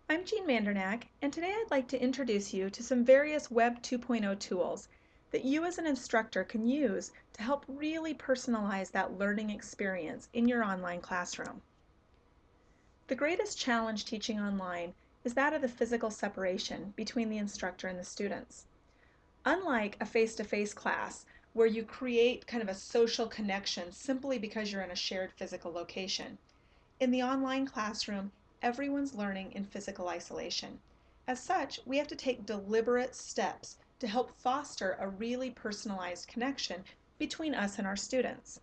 I'm Jean Mandernack, and today I'd like to introduce you to some various Web 2.0 tools that you as an instructor can use to help really personalize that learning experience in your online classroom. The greatest challenge teaching online is that of the physical separation between the instructor and the students. Unlike a face-to-face class where you create kind of a social connection simply because you're in a shared physical location, in the online classroom, everyone's learning in physical isolation. As such, we have to take deliberate steps to help foster a really personalized connection between us and our students.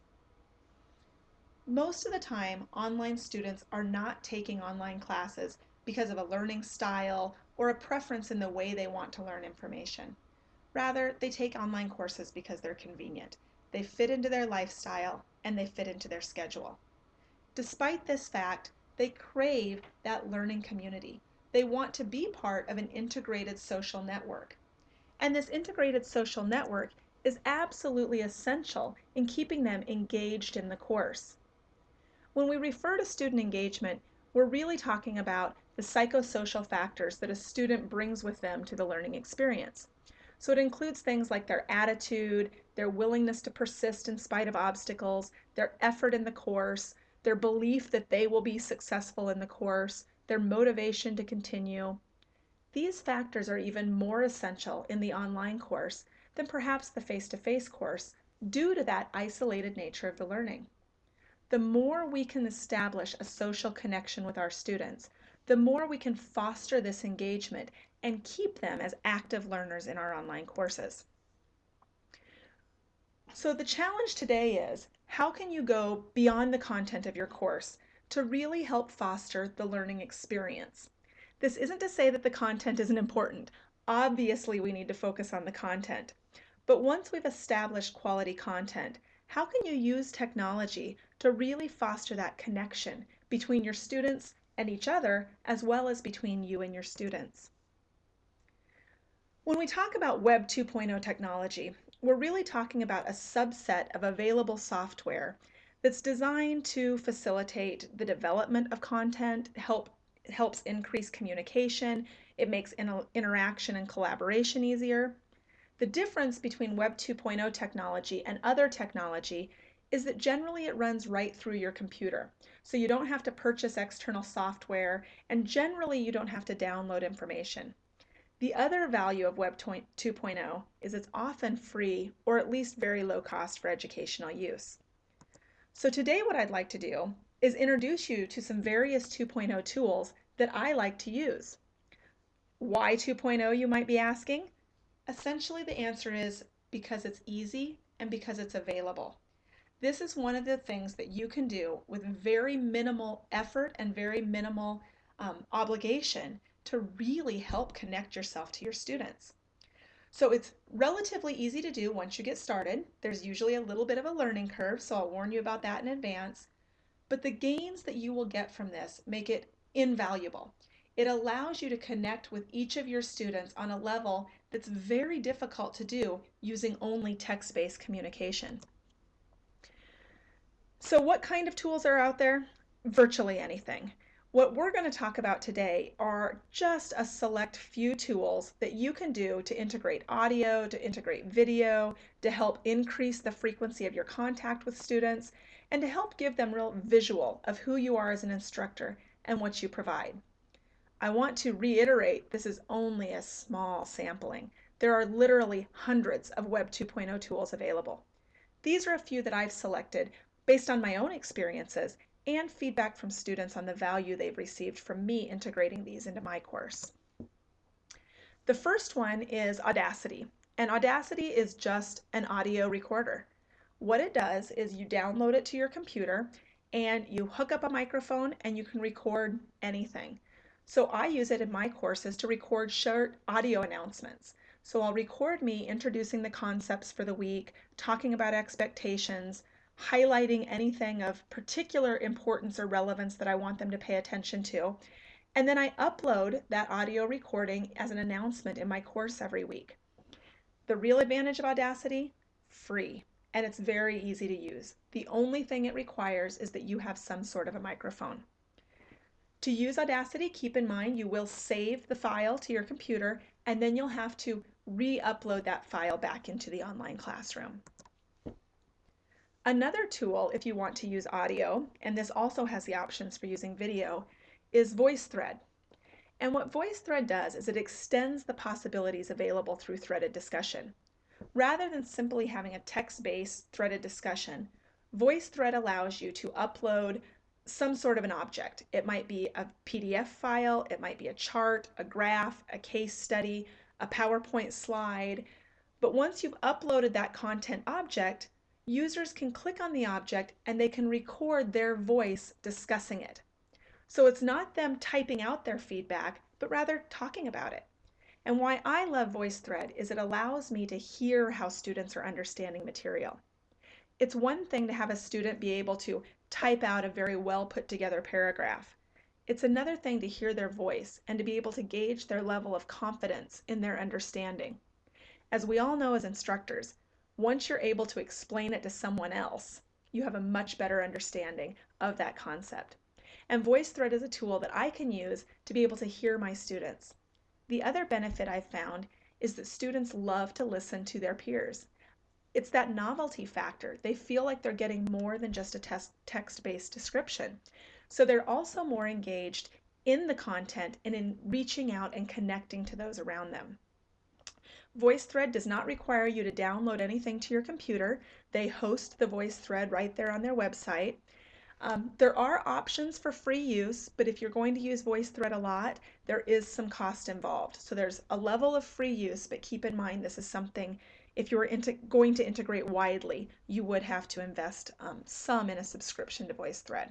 Most of the time, online students are not taking online classes because of a learning style or a preference in the way they want to learn information. Rather, they take online courses because they're convenient. They fit into their lifestyle and they fit into their schedule. Despite this fact, they crave that learning community. They want to be part of an integrated social network. And this integrated social network is absolutely essential in keeping them engaged in the course. When we refer to student engagement, we're really talking about the psychosocial factors that a student brings with them to the learning experience. So it includes things like their attitude, their willingness to persist in spite of obstacles, their effort in the course, their belief that they will be successful in the course, their motivation to continue. These factors are even more essential in the online course than perhaps the face-to-face course due to that isolated nature of the learning. The more we can establish a social connection with our students, the more we can foster this engagement and keep them as active learners in our online courses. So the challenge today is, how can you go beyond the content of your course to really help foster the learning experience? This isn't to say that the content isn't important. Obviously, we need to focus on the content. But once we've established quality content, how can you use technology to really foster that connection between your students and each other, as well as between you and your students? When we talk about Web 2.0 technology, we're really talking about a subset of available software that's designed to facilitate the development of content, helps increase communication, it makes interaction and collaboration easier. The difference between Web 2.0 technology and other technology is that generally it runs right through your computer. So you don't have to purchase external software, and generally you don't have to download information. The other value of Web 2.0 is it's often free or at least very low cost for educational use. So today what I'd like to do is introduce you to some various 2.0 tools that I like to use. Why 2.0, you might be asking? Essentially the answer is because it's easy and because it's available. This is one of the things that you can do with very minimal effort and very minimal obligation to really help connect yourself to your students. So it's relatively easy to do once you get started. There's usually a little bit of a learning curve, so I'll warn you about that in advance. But the gains that you will get from this make it invaluable. It allows you to connect with each of your students on a level that's very difficult to do using only text-based communication. So what kind of tools are out there? Virtually anything. What we're going to talk about today are just a select few tools that you can do to integrate audio, to integrate video, to help increase the frequency of your contact with students, and to help give them real visual of who you are as an instructor and what you provide. I want to reiterate, this is only a small sampling. There are literally hundreds of Web 2.0 tools available. These are a few that I've selected based on my own experiences and feedback from students on the value they've received from me integrating these into my course. The first one is Audacity, and Audacity is just an audio recorder. What it does is you download it to your computer and you hook up a microphone and you can record anything. So I use it in my courses to record short audio announcements. So I'll record me introducing the concepts for the week, talking about expectations, highlighting anything of particular importance or relevance that I want them to pay attention to. And then I upload that audio recording as an announcement in my course every week. The real advantage of Audacity, free, and it's very easy to use. The only thing it requires is that you have some sort of a microphone. To use Audacity, keep in mind you will save the file to your computer, and then you'll have to re-upload that file back into the online classroom. Another tool, if you want to use audio, and this also has the options for using video, is VoiceThread. And what VoiceThread does is it extends the possibilities available through threaded discussion. Rather than simply having a text-based threaded discussion, VoiceThread allows you to upload some sort of an object. It might be a PDF file, it might be a chart, a graph, a case study, a PowerPoint slide. But once you've uploaded that content object, users can click on the object and they can record their voice discussing it. So it's not them typing out their feedback, but rather talking about it. And why I love VoiceThread is it allows me to hear how students are understanding material. It's one thing to have a student be able to type out a very well put together paragraph. It's another thing to hear their voice and to be able to gauge their level of confidence in their understanding. As we all know as instructors, once you're able to explain it to someone else, you have a much better understanding of that concept. And VoiceThread is a tool that I can use to be able to hear my students. The other benefit I've found is that students love to listen to their peers. It's that novelty factor. They feel like they're getting more than just a text-based description. So they're also more engaged in the content and in reaching out and connecting to those around them. VoiceThread does not require you to download anything to your computer. They host the VoiceThread right there on their website. There are options for free use, but if you're going to use VoiceThread a lot, there is some cost involved. So there's a level of free use, but keep in mind this is something, if you were going to integrate widely, you would have to invest some in a subscription to VoiceThread.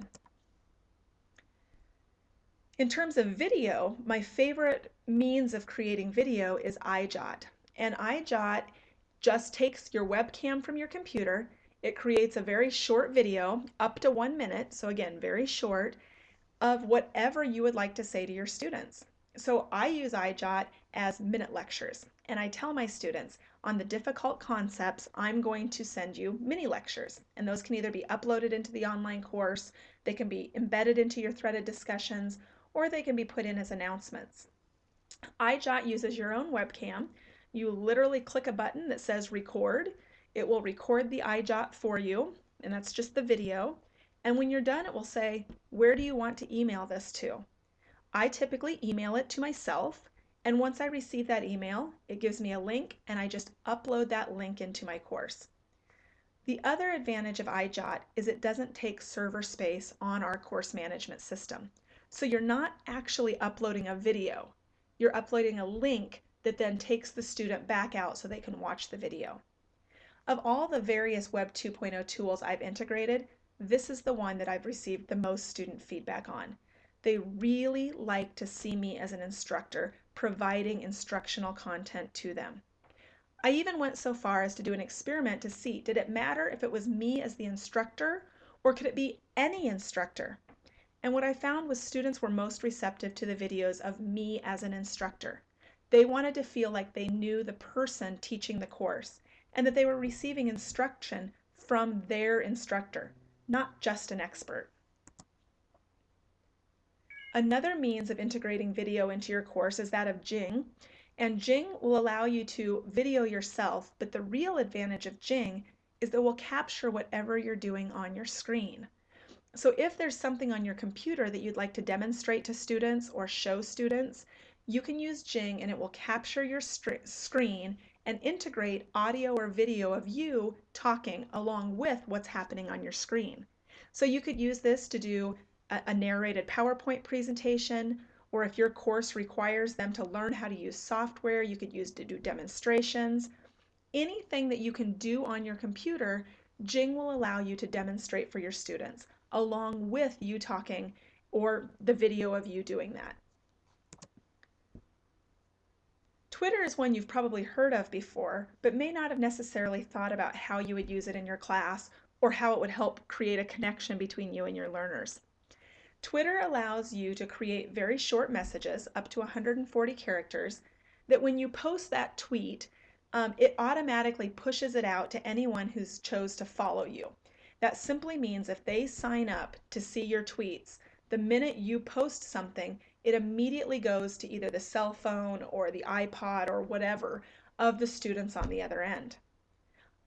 In terms of video, my favorite means of creating video is iJot. And iJot just takes your webcam from your computer. It creates a very short video, up to 1 minute, so again, very short, of whatever you would like to say to your students. So I use iJot as minute lectures, and I tell my students, on the difficult concepts, I'm going to send you mini lectures, and those can either be uploaded into the online course, they can be embedded into your threaded discussions, or they can be put in as announcements. iJot uses your own webcam. You literally click a button that says record. It will record the iJot for you, and that's just the video. And when you're done, it will say, where do you want to email this to? I typically email it to myself, and once I receive that email, it gives me a link, and I just upload that link into my course. The other advantage of iJot is it doesn't take server space on our course management system. So you're not actually uploading a video. You're uploading a link that then takes the student back out so they can watch the video. Of all the various Web 2.0 tools I've integrated, this is the one that I've received the most student feedback on. They really like to see me as an instructor providing instructional content to them. I even went so far as to do an experiment to see, did it matter if it was me as the instructor or could it be any instructor? And what I found was students were most receptive to the videos of me as an instructor. They wanted to feel like they knew the person teaching the course and that they were receiving instruction from their instructor, not just an expert. Another means of integrating video into your course is that of Jing, and Jing will allow you to video yourself, but the real advantage of Jing is that it will capture whatever you're doing on your screen. So if there's something on your computer that you'd like to demonstrate to students or show students, you can use Jing and it will capture your screen and integrate audio or video of you talking along with what's happening on your screen. So you could use this to do a narrated PowerPoint presentation, or if your course requires them to learn how to use software, you could use to do demonstrations. Anything that you can do on your computer, Jing will allow you to demonstrate for your students, along with you talking or the video of you doing that. Twitter is one you've probably heard of before, but may not have necessarily thought about how you would use it in your class or how it would help create a connection between you and your learners. Twitter allows you to create very short messages, up to 140 characters, that when you post that tweet, it automatically pushes it out to anyone who's chose to follow you. That simply means if they sign up to see your tweets, The minute you post something, it immediately goes to either the cell phone or the iPod or whatever of the students on the other end.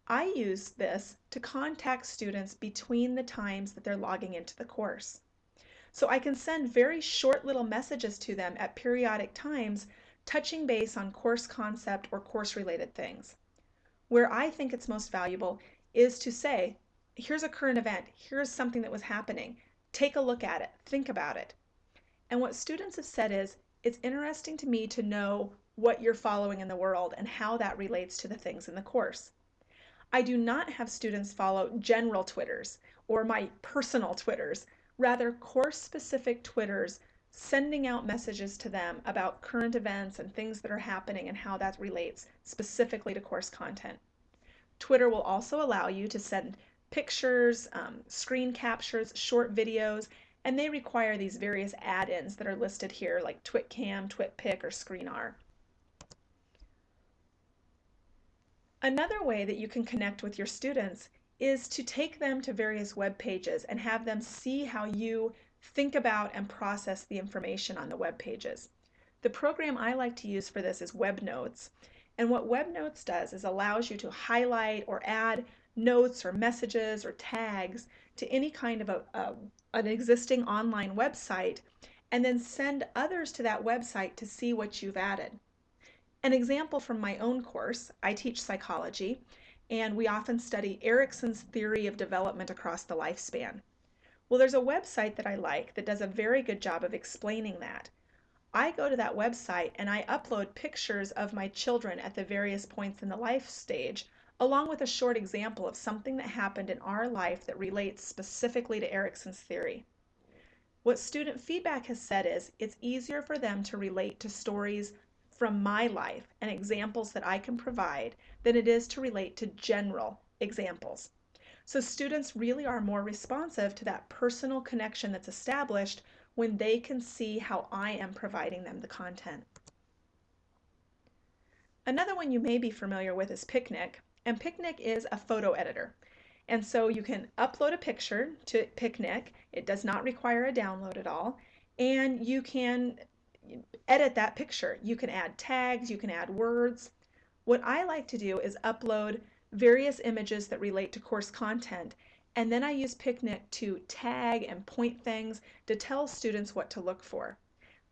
I use this to contact students between the times that they're logging into the course. So I can send very short little messages to them at periodic times, touching base on course concept or course related things. Where I think it's most valuable is to say, here's a current event, here's something that was happening, take a look at it, think about it. And what students have said is, it's interesting to me to know what you're following in the world and how that relates to the things in the course. I do not have students follow general Twitters or my personal Twitters, rather course-specific Twitters sending out messages to them about current events and things that are happening and how that relates specifically to course content. Twitter will also allow you to send pictures, screen captures, short videos, and they require these various add-ins that are listed here like TwitCam, TwitPic, or ScreenR. Another way that you can connect with your students is to take them to various web pages and have them see how you think about and process the information on the web pages. The program I like to use for this is WebNotes. And what WebNotes does is allows you to highlight or add notes or messages or tags to any kind of an existing online website, and then send others to that website to see what you've added. An example from my own course, I teach psychology, and we often study Erikson's theory of development across the lifespan. Well, there's a website that I like that does a very good job of explaining that. I go to that website and I upload pictures of my children at the various points in the life stage, along with a short example of something that happened in our life that relates specifically to Erikson's theory. What student feedback has said is it's easier for them to relate to stories from my life and examples that I can provide than it is to relate to general examples. So students really are more responsive to that personal connection that's established when they can see how I am providing them the content. Another one you may be familiar with is Picnic, and Picnic is a photo editor. And so you can upload a picture to Picnic. It does not require a download at all, and you can edit that picture. You can add tags, you can add words. What I like to do is upload various images that relate to course content, and then I use Picnic to tag and point things to tell students what to look for.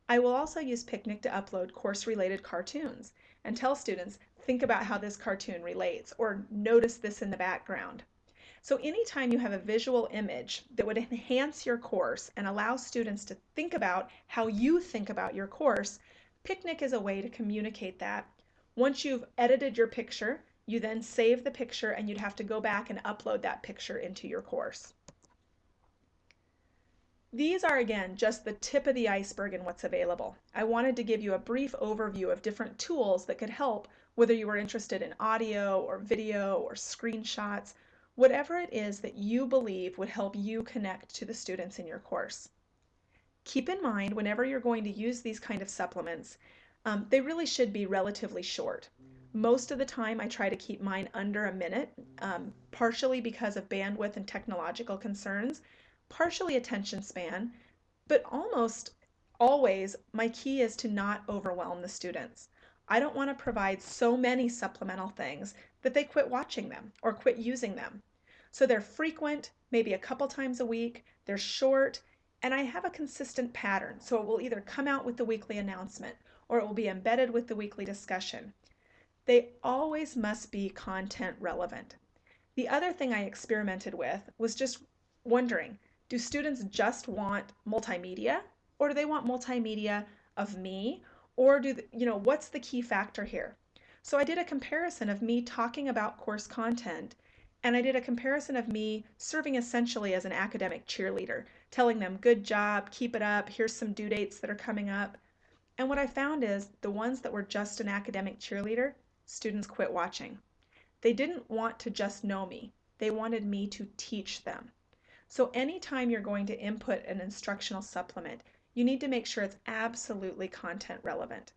I will also use Picnic to upload course-related cartoons and tell students, think about how this cartoon relates, or notice this in the background. So anytime you have a visual image that would enhance your course and allow students to think about how you think about your course, Picnic is a way to communicate that. Once you've edited your picture, you then save the picture and you'd have to go back and upload that picture into your course. These are, again, just the tip of the iceberg in what's available. I wanted to give you a brief overview of different tools that could help, whether you were interested in audio or video or screenshots, whatever it is that you believe would help you connect to the students in your course. Keep in mind, whenever you're going to use these kind of supplements, they really should be relatively short. Most of the time I try to keep mine under a minute, partially because of bandwidth and technological concerns, partially attention span, but almost always my key is to not overwhelm the students. I don't want to provide so many supplemental things that they quit watching them or quit using them. So they're frequent, maybe a couple times a week, they're short, and I have a consistent pattern. So it will either come out with the weekly announcement or it will be embedded with the weekly discussion. They always must be content relevant. The other thing I experimented with was just wondering, do students just want multimedia, or do they want multimedia of me, or what's the key factor here? So I did a comparison of me talking about course content, and I did a comparison of me serving essentially as an academic cheerleader, telling them, good job, keep it up, here's some due dates that are coming up. And what I found is the ones that were just an academic cheerleader, students quit watching. They didn't want to just know me. They wanted me to teach them. So anytime you're going to input an instructional supplement, you need to make sure it's absolutely content relevant.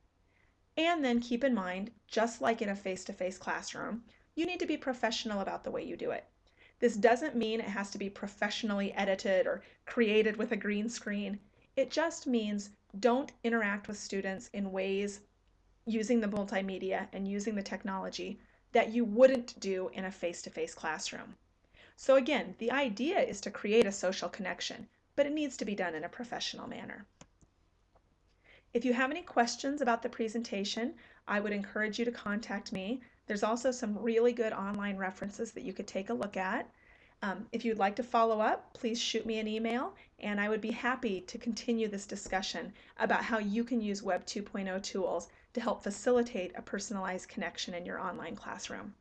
And then keep in mind, just like in a face-to-face classroom, you need to be professional about the way you do it. This doesn't mean it has to be professionally edited or created with a green screen. It just means don't interact with students in ways using the multimedia and using the technology that you wouldn't do in a face-to-face classroom. So again, the idea is to create a social connection, but it needs to be done in a professional manner. If you have any questions about the presentation, I would encourage you to contact me. There's also some really good online references that you could take a look at. If you'd like to follow up, please shoot me an email, and I would be happy to continue this discussion about how you can use Web 2.0 tools to help facilitate a personalized connection in your online classroom.